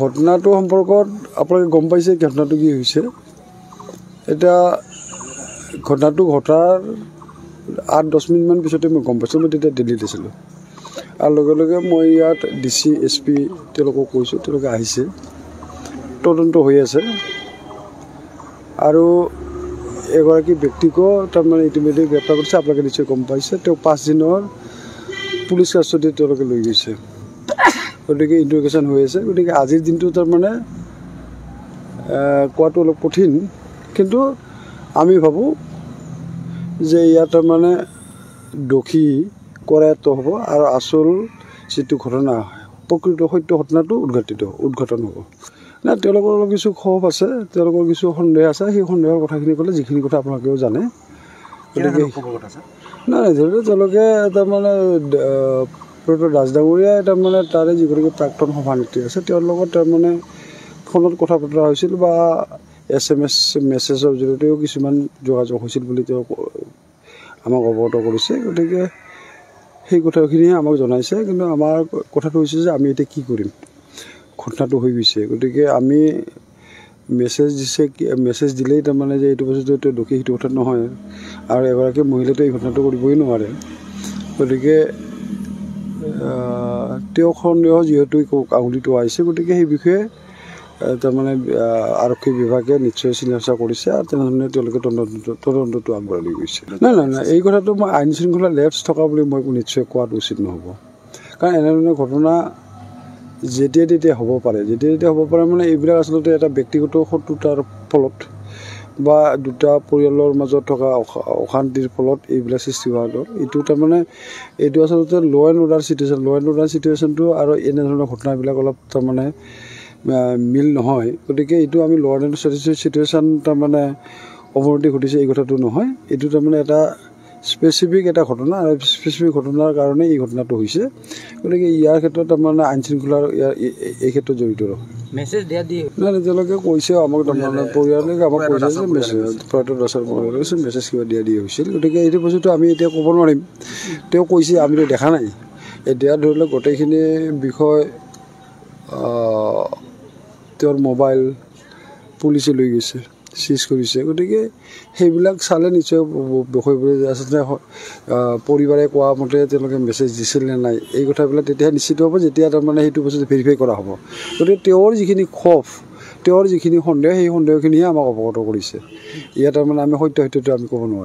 ঘটনাটো সম্পৰ্কত আপোনালোকে গম পাইছে ঘটনাটো কি হৈছে। এতিয়া ঘটনাটো ঘটাৰ 8-10 মিনিটমান পিছতে মই গম পাইছোঁ। মই তেতিয়া দিল্লীত আছিলোঁ আৰু লগে লগে মই ইয়াত DC SP তেওঁলোকক কৈছোঁ, তেওঁলোকে আহিছে, তদন্ত হৈ আছে আৰু এগৰাকী ব্যক্তিকো তাৰমানে ইতিমধ্যে গ্ৰেপ্তাৰ কৰিছে। আপোনালোকে নিশ্চয় গম পাইছে। তেওঁ 5 দিনৰ পুলিচ কাষ্টডিত তেওঁলোকে লৈ গৈছে। গতিকে ইণ্টাৰগেশ্যন হৈ আছে। গতিকে আজিৰ দিনটো তাৰমানে কোৱাটো অলপ কঠিন, কিন্তু আমি ভাবোঁ যে ইয়াত তাৰমানে দোষী কৰায়ত্ব হ'ব আৰু আচল যিটো ঘটনা, প্ৰকৃত সত্য ঘটনাটো উদ্ঘাটন হ'ব। না তেওঁলোকৰ অলপ কিছু ক্ষোভ আছে, তেওঁলোকৰ কিছু সন্দেহ আছে। সেই সন্দেহৰ কথাখিনি ক'লে যিখিনি কথা আপোনালোকেও জানে। গতিকে নাই ধৰি তেওঁলোকে তাৰমানে দাস ডাঙৰীয়াই তাৰমানে তাৰে যিগৰাকী প্ৰাক্তন সভানেত্ৰী আছে তেওঁৰ লগত তাৰমানে ফোনত কথা বতৰা হৈছিল বা SMS মেছেজৰ জৰিয়তেও কিছুমান যোগাযোগ হৈছিল বুলি তেওঁ আমাক অৱগত কৰিছে। গতিকে সেই কথাখিনিয়ে আমাক জনাইছে, কিন্তু আমাৰ কথাটো হৈছে যে আমি এতিয়া কি কৰিম, ঘটনাটো হৈ গৈছে। গতিকে আমি মেছেজ দিলেই তাৰমানে যে এইটো বস্তুটো দোষী সেইটো কথা নহয়, আৰু এগৰাকী মহিলাটো এই ঘটনাটো কৰিবই নোৱাৰে। গতিকে তেওঁ সন্দেহ যিহেতু আঙুলিটো আহিছে, গতিকে সেই বিষয়ে তাৰমানে আৰক্ষী বিভাগে নিশ্চয় চিনাচা কৰিছে আৰু তেনেধৰণে তেওঁলোকে তদন্তটো আগবঢ়াই লৈ গৈছে। নাই এই কথাটো মই আইন শৃংখলা লেপছ থকা বুলি মই নিশ্চয় কোৱাটো উচিত নহ'ব। কাৰণ এনেধৰণৰ ঘটনা যেতিয়া তেতিয়া হ'ব পাৰে মানে এইবিলাক আচলতে এটা ব্যক্তিগত শত্ৰুতাৰ ফলত বা দুটা পৰিয়ালৰ মাজত থকা অশান্তিৰ ফলত এইবিলাক সৃষ্টি হোৱাটো এইটো তাৰমানে এইটো আচলতে ল' এণ্ড অৰ্ডাৰ চিটুৱেশ্যনটো আৰু এনেধৰণৰ ঘটনাবিলাক অলপ তাৰমানে মিল নহয়। গতিকে এইটো আমি ল' এণ্ড অৰ্ডাৰ চিটুৱেশ্যন তাৰমানে অৱনতি ঘটিছে এই কথাটো নহয়। এইটো তাৰমানে এটা স্পেচিফিক এটা ঘটনা আৰু স্পেচিফিক ঘটনাৰ কাৰণে এই ঘটনাটো হৈছে। গতিকে ইয়াৰ ক্ষেত্ৰত তাৰমানে আইন শৃংখলাৰ এই ক্ষেত্ৰত জড়িত মেছেজ দিয়া নাই তেওঁলোকে কৈছে আমাক তাৰমানে পৰিয়ালে আমাক কৈছে যে মেছেজ কিবা দিয়া হৈছিল। গতিকে এইটো বস্তুটো আমি এতিয়া ক'ব নোৱাৰিম। তেওঁ কৈছে আমিতো দেখা নাই। এতিয়া ধৰি লওক গোটেইখিনি বিষয় তেওঁৰ মোবাইল পুলিচে লৈ গৈছে, চিজ কৰিছে। গতিকে সেইবিলাক চালে নিশ্চয় বিষয়বোৰ আচলতে পৰিবাৰে কোৱা মতে তেওঁলোকে মেছেজ দিছিল নে নাই এই কথাবিলাক তেতিয়াহে নিশ্চিত হ'ব যেতিয়া তাৰমানে সেইটো বস্তু ভেৰিফাই কৰা হ'ব। গতিকে তেওঁৰ যিখিনি ক্ষোভ, তেওঁৰ যিখিনি সন্দেহ, সেই সন্দেহখিনিহে আমাক অৱগত কৰিছে। ইয়াত তাৰমানে আমি সত্যটো আমি ক'ব নোৱাৰোঁ।